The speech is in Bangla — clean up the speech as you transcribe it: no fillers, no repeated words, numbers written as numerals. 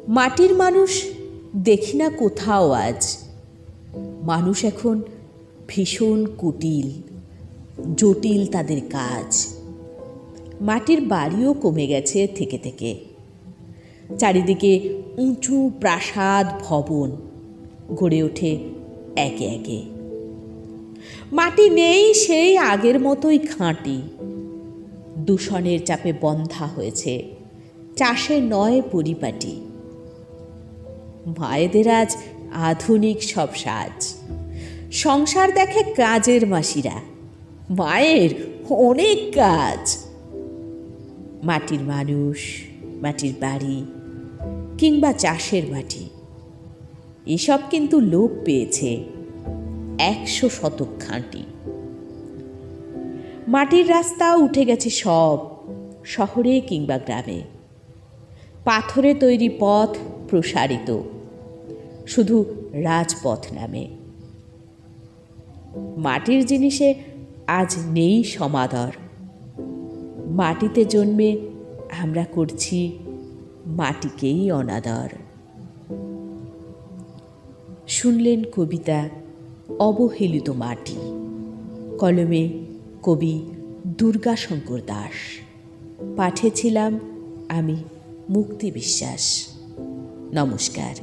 মাটির মানুষ দেখি না কোথাও আজ। মানুষ এখন ভীষণ কুটিল, জটিল তাদের কাজ। মাটির বাড়িও কমে গেছে থেকে থেকে। চারিদিকে উঁচু প্রাসাদ ভবন গড়ে ওঠে একে একে। মাটি নেই সেই আগের মতোই খাঁটি। দূষণের চাপে বন্ধা হয়েছে, চাষে নয় পরিপাটি। মায়েদের আজ আধুনিক সব সাজ, সংসার দেখে কাজের মাসিরা, মায়ের অনেক কাজ। মাটির মানুষ, মাটির বাড়ি কিংবা চাষের মাটি, এসব কিন্তু লোপ পেয়েছে 100 শতক খাঁটি। মাটির রাস্তা উঠে গেছে সব, শহরে কিংবা গ্রামে। পাথরে তৈরি পথ প্রসারিত, শুধু রাজপথ নামে। মাটির জিনিসে আজ নেই সমাদর। মাটিতে জন্মে আমরা করছি মাটিকেই অনাদর। শুনলেন কবিতা অবহেলিত মাটি, কলমে কবি দুর্গাশঙ্কর দাস। পাঠে ছিলাম আমি মুক্তি বিশ্বাস। নমস্কার।